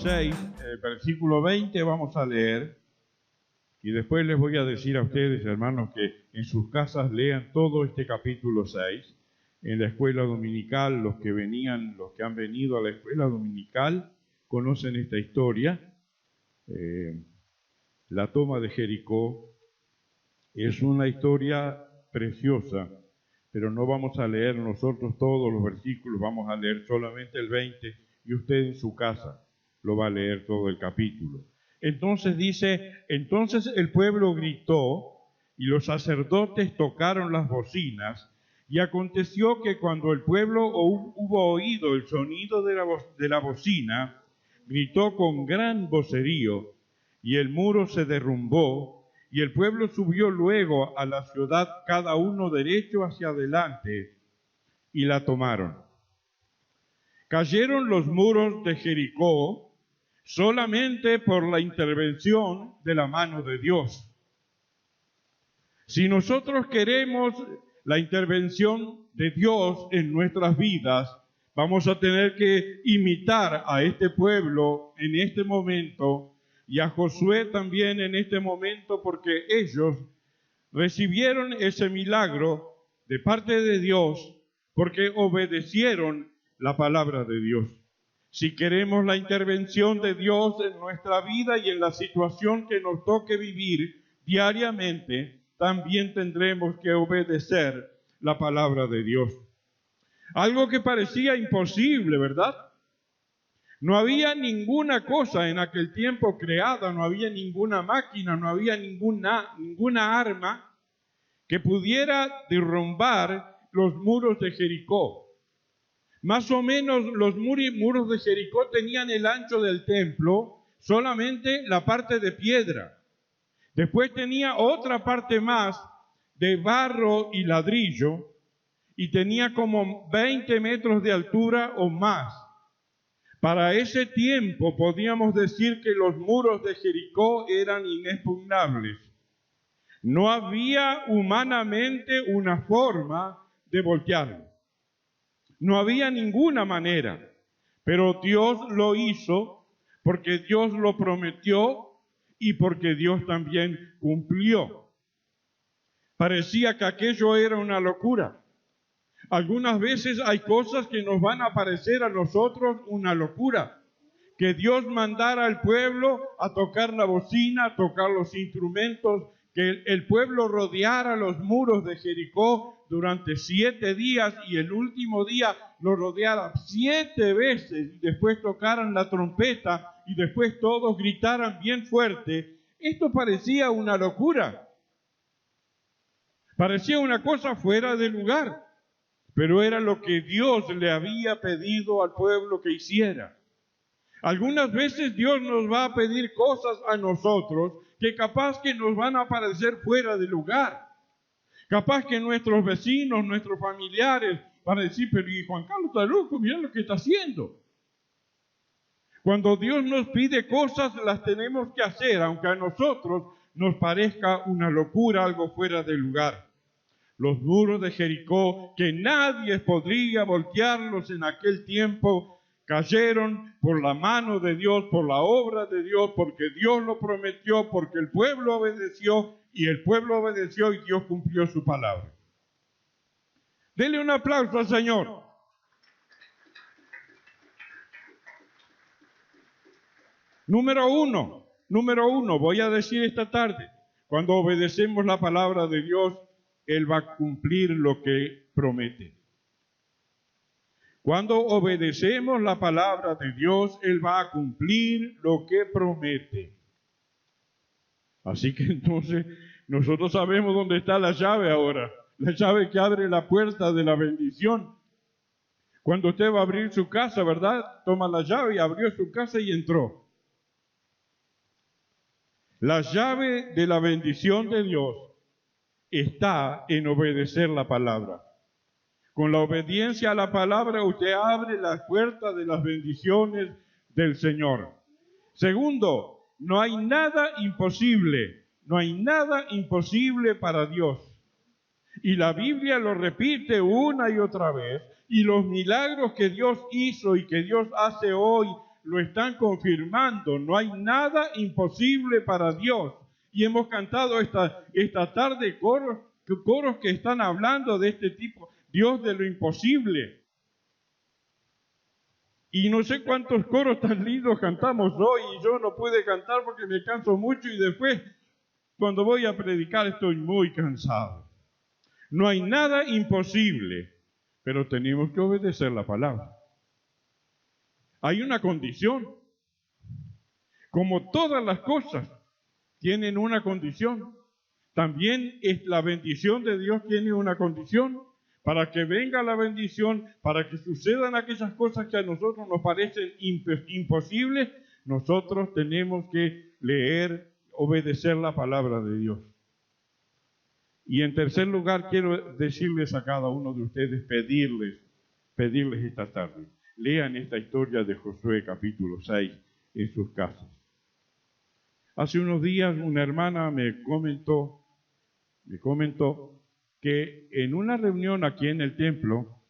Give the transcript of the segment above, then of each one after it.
6, versículo 20 vamos a leer, y después les voy a decir a ustedes, hermanos, que en sus casas lean todo este capítulo 6. En la escuela dominical, los que han venido a la escuela dominical, conocen esta historia. La toma de Jericó es una historia preciosa, pero no vamos a leer nosotros todos los versículos, vamos a leer solamente el 20, y usted en su casa lo va a leer todo el capítulo. Entonces dice, entonces el pueblo gritó, y los sacerdotes tocaron las bocinas, y aconteció que cuando el pueblo hubo oído el sonido de la bocina, gritó con gran vocerío, y el muro se derrumbó, y el pueblo subió luego a la ciudad, cada uno derecho hacia adelante, y la tomaron. Cayeron los muros de Jericó solamente por la intervención de la mano de Dios. Si nosotros queremos la intervención de Dios en nuestras vidas, vamos a tener que imitar a este pueblo en este momento y a Josué también en este momento, porque ellos recibieron ese milagro de parte de Dios porque obedecieron la palabra de Dios. Si queremos la intervención de Dios en nuestra vida y en la situación que nos toque vivir diariamente, también tendremos que obedecer la palabra de Dios. Algo que parecía imposible, ¿verdad? No había ninguna cosa en aquel tiempo creada, no había ninguna máquina, no había ninguna arma que pudiera derrumbar los muros de Jericó. Más o menos los muros de Jericó tenían el ancho del templo, solamente la parte de piedra. Después tenía otra parte más de barro y ladrillo, y tenía como 20 metros de altura o más. Para ese tiempo podíamos decir que los muros de Jericó eran inexpugnables. No había humanamente una forma de voltearlo. No había ninguna manera, pero Dios lo hizo porque Dios lo prometió y porque Dios también cumplió. Parecía que aquello era una locura. Algunas veces hay cosas que nos van a parecer a nosotros una locura. Que Dios mandara al pueblo a tocar la bocina, a tocar los instrumentos, que el pueblo rodeara los muros de Jericó durante 7 días y el último día lo rodeara 7 veces y después tocaran la trompeta y después todos gritaran bien fuerte. Esto parecía una locura. Parecía una cosa fuera de lugar. Pero era lo que Dios le había pedido al pueblo que hiciera. Algunas veces Dios nos va a pedir cosas a nosotros que capaz que nos van a parecer fuera de lugar. Capaz que nuestros vecinos, nuestros familiares van a decir, pero ¿y Juan Carlos está loco? Mirá lo que está haciendo. Cuando Dios nos pide cosas, las tenemos que hacer, aunque a nosotros nos parezca una locura, algo fuera de lugar. Los muros de Jericó, que nadie podría voltearlos en aquel tiempo, cayeron por la mano de Dios, por la obra de Dios, porque Dios lo prometió, porque el pueblo obedeció, y el pueblo obedeció y Dios cumplió su palabra. Denle un aplauso al Señor. Número uno, voy a decir esta tarde, cuando obedecemos la palabra de Dios, Él va a cumplir lo que promete. Cuando obedecemos la palabra de Dios, Él va a cumplir lo que promete. Así que entonces nosotros sabemos dónde está la llave ahora. La llave que abre la puerta de la bendición. Cuando usted va a abrir su casa, ¿verdad? Toma la llave y abrió su casa y entró. La llave de la bendición de Dios está en obedecer la palabra. Con la obediencia a la palabra, usted abre las puertas de las bendiciones del Señor. Segundo, no hay nada imposible para Dios. Y la Biblia lo repite una y otra vez. Y los milagros que Dios hizo y que Dios hace hoy, lo están confirmando. No hay nada imposible para Dios. Y hemos cantado esta tarde coros que están hablando de este tipo, Dios de lo imposible. Y no sé cuántos coros tan lindos cantamos hoy, y yo no pude cantar porque me canso mucho y después, cuando voy a predicar, estoy muy cansado. No hay nada imposible, pero tenemos que obedecer la palabra. Hay una condición. Como todas las cosas tienen una condición, también la bendición de Dios tiene una condición. Para que venga la bendición, para que sucedan aquellas cosas que a nosotros nos parecen imposibles, nosotros tenemos que leer, obedecer la palabra de Dios. Y en tercer lugar, quiero decirles a cada uno de ustedes, pedirles esta tarde, lean esta historia de Josué capítulo 6 en sus casas. Hace unos días una hermana me comentó que en una reunión aquí en el templo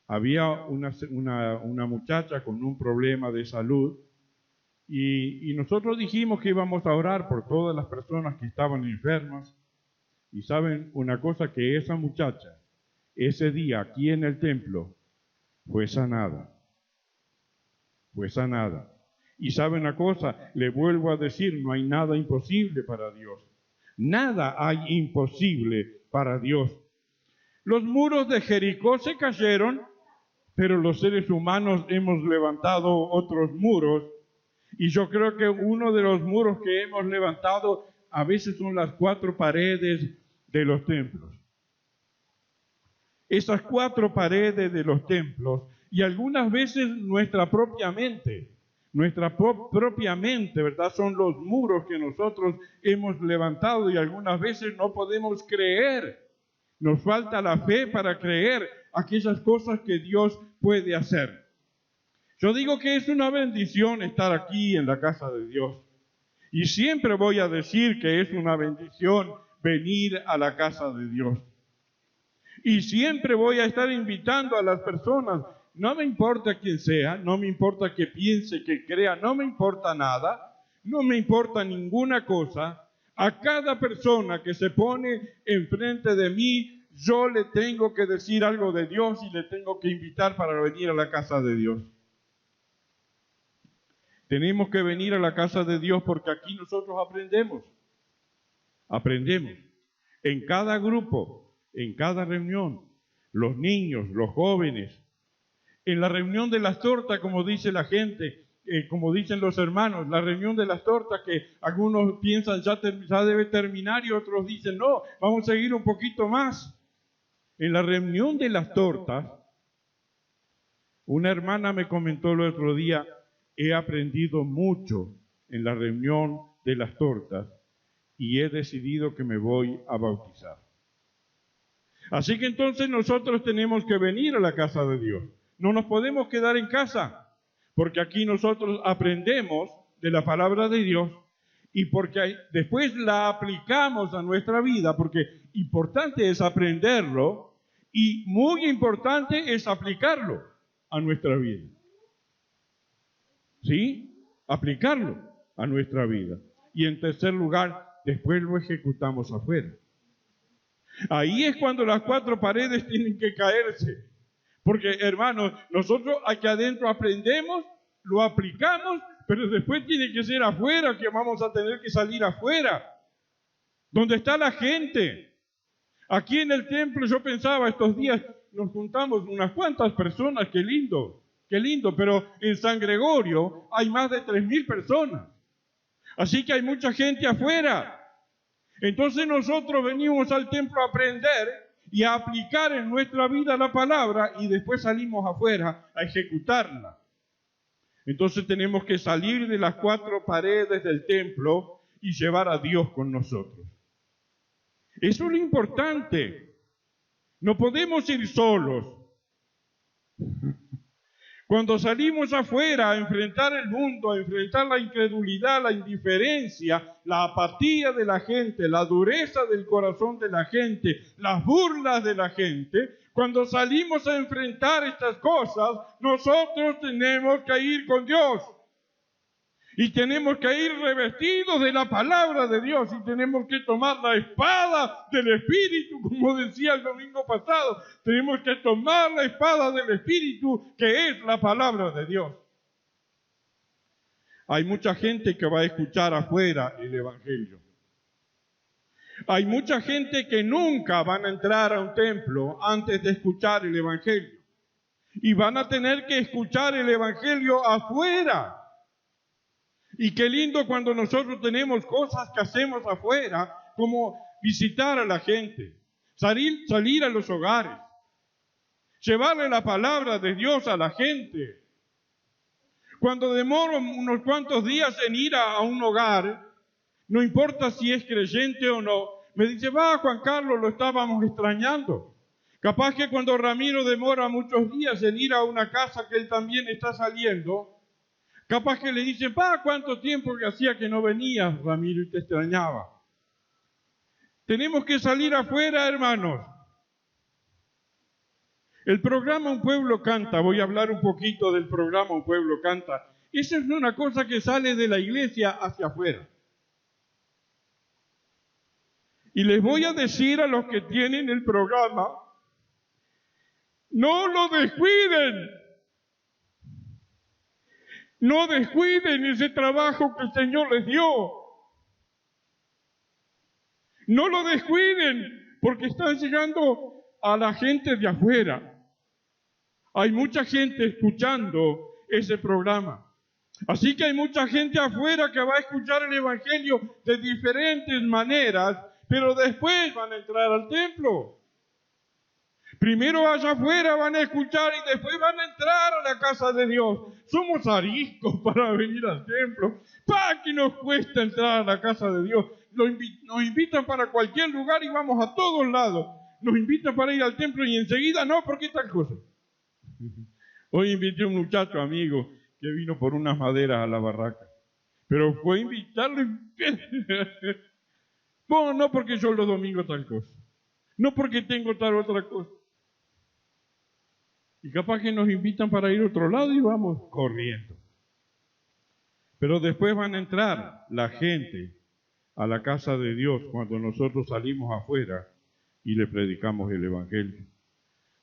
había una muchacha con un problema de salud y nosotros dijimos que íbamos a orar por todas las personas que estaban enfermas. Y saben una cosa, que esa muchacha ese día aquí en el templo fue sanada. Fue sanada. Y saben una cosa, le vuelvo a decir, no hay nada imposible para Dios. Nada hay imposible para Dios. Los muros de Jericó se cayeron, pero los seres humanos hemos levantado otros muros. Y yo creo que uno de los muros que hemos levantado a veces son las 4 paredes de los templos. Esas 4 paredes de los templos, y algunas veces nuestra propia mente, ¿verdad? Son los muros que nosotros hemos levantado y algunas veces no podemos creer. Nos falta la fe para creer aquellas cosas que Dios puede hacer. Yo digo que es una bendición estar aquí en la casa de Dios. Y siempre voy a decir que es una bendición venir a la casa de Dios. Y siempre voy a estar invitando a las personas. No me importa quién sea, no me importa que piense, que crea, no me importa nada, no me importa ninguna cosa. A cada persona que se pone enfrente de mí, yo le tengo que decir algo de Dios y le tengo que invitar para venir a la casa de Dios. Tenemos que venir a la casa de Dios porque aquí nosotros aprendemos. Aprendemos. En cada grupo, en cada reunión, los niños, los jóvenes, en la reunión de las tortas, como dice la gente, como dicen los hermanos, la reunión de las tortas que algunos piensan ya debe terminar y otros dicen no, vamos a seguir un poquito más. En la reunión de las tortas, una hermana me comentó el otro día, he aprendido mucho en la reunión de las tortas y he decidido que me voy a bautizar. Así que entonces nosotros tenemos que venir a la casa de Dios. No nos podemos quedar en casa, porque aquí nosotros aprendemos de la palabra de Dios y porque después la aplicamos a nuestra vida, porque importante es aprenderlo y muy importante es aplicarlo a nuestra vida. ¿Sí? Aplicarlo a nuestra vida. Y en tercer lugar, después lo ejecutamos afuera. Ahí es cuando las 4 paredes tienen que caerse. Porque, hermanos, nosotros aquí adentro aprendemos, lo aplicamos, pero después tiene que ser afuera, que vamos a tener que salir afuera, donde está la gente. Aquí en el templo yo pensaba estos días, nos juntamos unas cuantas personas, qué lindo, pero en San Gregorio hay más de 3.000 personas. Así que hay mucha gente afuera. Entonces nosotros venimos al templo a aprender y a aplicar en nuestra vida la palabra y después salimos afuera a ejecutarla. Entonces tenemos que salir de las 4 paredes del templo y llevar a Dios con nosotros. Eso es lo importante. No podemos ir solos. Cuando salimos afuera a enfrentar el mundo, a enfrentar la incredulidad, la indiferencia, la apatía de la gente, la dureza del corazón de la gente, las burlas de la gente, cuando salimos a enfrentar estas cosas, nosotros tenemos que ir con Dios. Y tenemos que ir revestidos de la palabra de Dios y tenemos que tomar la espada del Espíritu, como decía el domingo pasado. Tenemos que tomar la espada del Espíritu, que es la palabra de Dios. Hay mucha gente que va a escuchar afuera el Evangelio. Hay mucha gente que nunca van a entrar a un templo antes de escuchar el Evangelio. Y van a tener que escuchar el Evangelio afuera. Y qué lindo cuando nosotros tenemos cosas que hacemos afuera, como visitar a la gente, salir a los hogares, llevarle la palabra de Dios a la gente. Cuando demoro unos cuantos días en ir a un hogar, no importa si es creyente o no, me dice, va Juan Carlos, lo estábamos extrañando. Capaz que cuando Ramiro demora muchos días en ir a una casa que él también está saliendo, capaz que le dicen, ¿cuánto tiempo que hacía que no venías, Ramiro, y te extrañaba? Tenemos que salir afuera, hermanos. El programa Un Pueblo Canta, voy a hablar un poquito del programa Un Pueblo Canta. Eso es una cosa que sale de la iglesia hacia afuera. Y les voy a decir a los que tienen el programa, no lo descuiden. No descuiden ese trabajo que el Señor les dio. No lo descuiden, porque están llegando a la gente de afuera. Hay mucha gente escuchando ese programa. Así que hay mucha gente afuera que va a escuchar el Evangelio de diferentes maneras, pero después van a entrar al templo. Primero allá afuera van a escuchar y después van a entrar a la casa de Dios. Somos ariscos para venir al templo. ¿Para qué nos cuesta entrar a la casa de Dios? Nos invitan para cualquier lugar y vamos a todos lados. Nos invitan para ir al templo y enseguida no, ¿por qué tal cosa? Hoy invité a un muchacho amigo que vino por unas maderas a la barraca. Pero fue a invitarlo. Bueno, no porque yo los domingos tal cosa. No porque tengo tal otra cosa. Y capaz que nos invitan para ir a otro lado y vamos corriendo. Pero después van a entrar la gente a la casa de Dios cuando nosotros salimos afuera y le predicamos el Evangelio.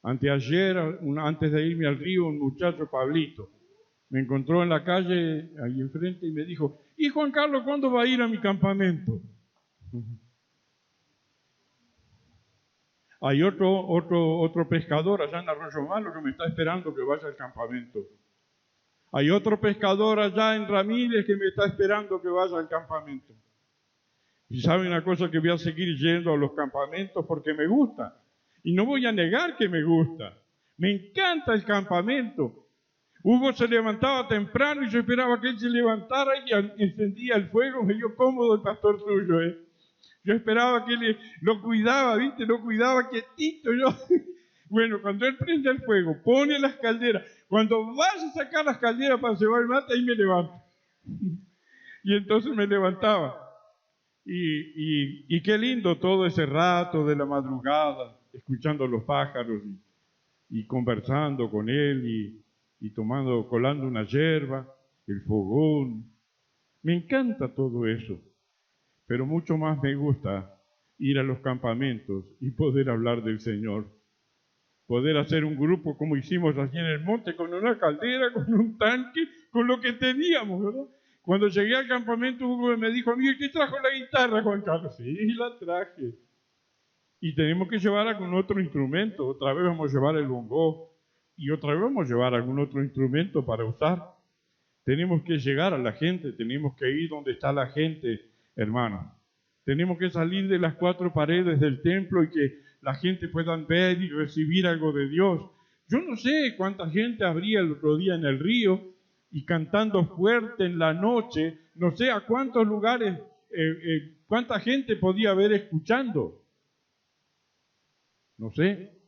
Anteayer, antes de irme al río, un muchacho, Pablito, me encontró en la calle ahí enfrente y me dijo, ¿y Juan Carlos cuándo va a ir a mi campamento? Hay otro pescador allá en Arroyo Malo que me está esperando que vaya al campamento. Hay otro pescador allá en Ramírez que me está esperando que vaya al campamento. Y saben una cosa, que voy a seguir yendo a los campamentos porque me gusta. Y no voy a negar que me gusta. Me encanta el campamento. Hugo se levantaba temprano y yo esperaba que él se levantara y encendía el fuego. Me dio cómodo el pastor suyo, Yo esperaba que lo cuidaba, ¿viste? Lo cuidaba quietito yo. Bueno, cuando él prende el fuego, pone las calderas. Cuando vaya a sacar las calderas para cebar el mate, ahí me levanto. Y entonces me levantaba. Y qué lindo todo ese rato de la madrugada, escuchando los pájaros y conversando con él y colando una yerba, el fogón. Me encanta todo eso. Pero mucho más me gusta ir a los campamentos y poder hablar del Señor. Poder hacer un grupo como hicimos allí en el monte, con una caldera, con un tanque, con lo que teníamos, ¿verdad? Cuando llegué al campamento, Hugo me dijo, amigo, ¿qué trajo la guitarra, Juan Carlos? Sí, la traje. Y tenemos que llevar algún otro instrumento. Otra vez vamos a llevar el bongó. Y otra vez vamos a llevar algún otro instrumento para usar. Tenemos que llegar a la gente, tenemos que ir donde está la gente, hermanos. Tenemos que salir de las cuatro paredes del templo y que la gente pueda ver y recibir algo de Dios. Yo no sé cuánta gente habría el otro día en el río y cantando fuerte en la noche. No sé a cuántos lugares, cuánta gente podía haber escuchando. No sé.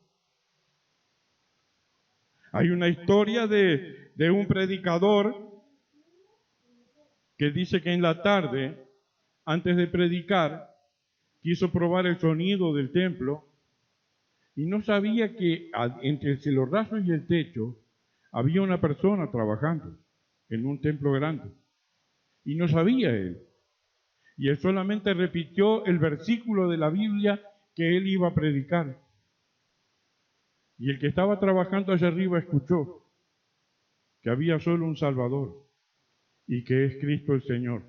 Hay una historia de un predicador que dice que en la tarde, antes de predicar, quiso probar el sonido del templo y no sabía que entre el cielo raso y el techo había una persona trabajando en un templo grande. Y no sabía él. Y él solamente repitió el versículo de la Biblia que él iba a predicar. Y el que estaba trabajando allá arriba escuchó que había solo un Salvador y que es Cristo el Señor.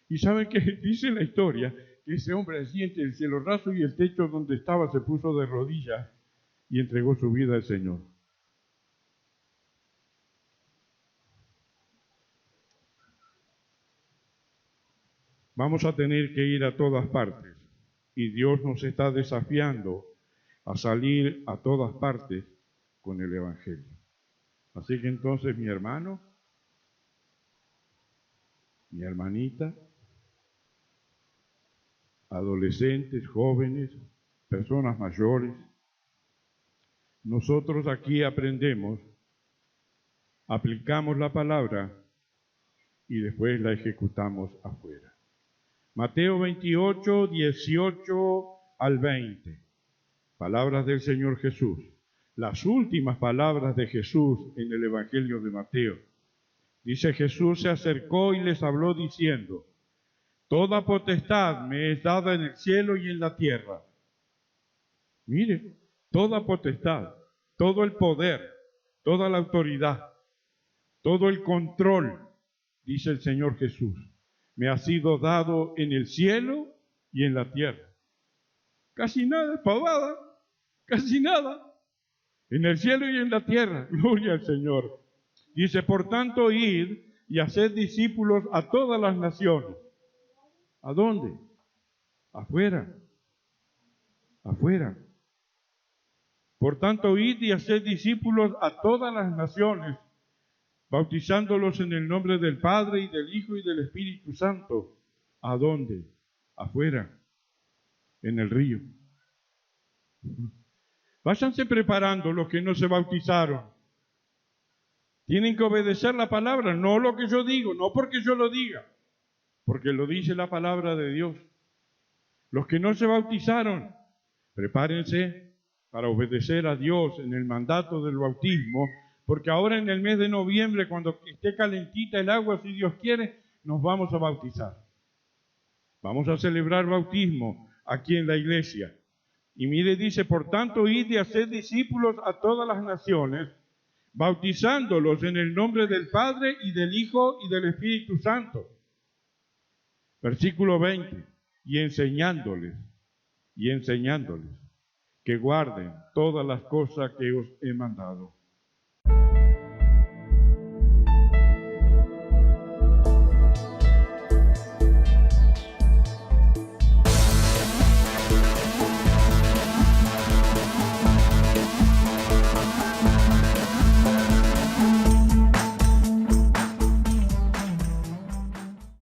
¿Y saben qué dice la historia? Que ese hombre allí entre el cielo raso y el techo donde estaba se puso de rodillas y entregó su vida al Señor. Vamos a tener que ir a todas partes y Dios nos está desafiando a salir a todas partes con el Evangelio. Así que entonces, mi hermano, mi hermanita, adolescentes, jóvenes, personas mayores, nosotros aquí aprendemos, aplicamos la palabra y después la ejecutamos afuera. Mateo 28, 18 al 20. Palabras del Señor Jesús. Las últimas palabras de Jesús en el Evangelio de Mateo. Dice: Jesús se acercó y les habló diciendo: toda potestad me es dada en el cielo y en la tierra. Mire, toda potestad, todo el poder, toda la autoridad, todo el control, dice el Señor Jesús, me ha sido dado en el cielo y en la tierra. Casi nada, pavada, casi nada. En el cielo y en la tierra, gloria al Señor. Dice: por tanto, id y haced discípulos a todas las naciones. ¿A dónde? Afuera. Afuera. Por tanto, id y haced discípulos a todas las naciones, bautizándolos en el nombre del Padre y del Hijo y del Espíritu Santo. ¿A dónde? Afuera, en el río. Váyanse preparando los que no se bautizaron. Tienen que obedecer la palabra, no lo que yo digo, no porque yo lo diga, porque lo dice la palabra de Dios. Los que no se bautizaron, prepárense para obedecer a Dios en el mandato del bautismo, porque ahora en el mes de noviembre, cuando esté calentita el agua, si Dios quiere, nos vamos a bautizar. Vamos a celebrar bautismo aquí en la iglesia. Y mire, dice: por tanto, id y haced discípulos a todas las naciones, bautizándolos en el nombre del Padre y del Hijo y del Espíritu Santo. Versículo 20. Y enseñándoles que guarden todas las cosas que os he mandado.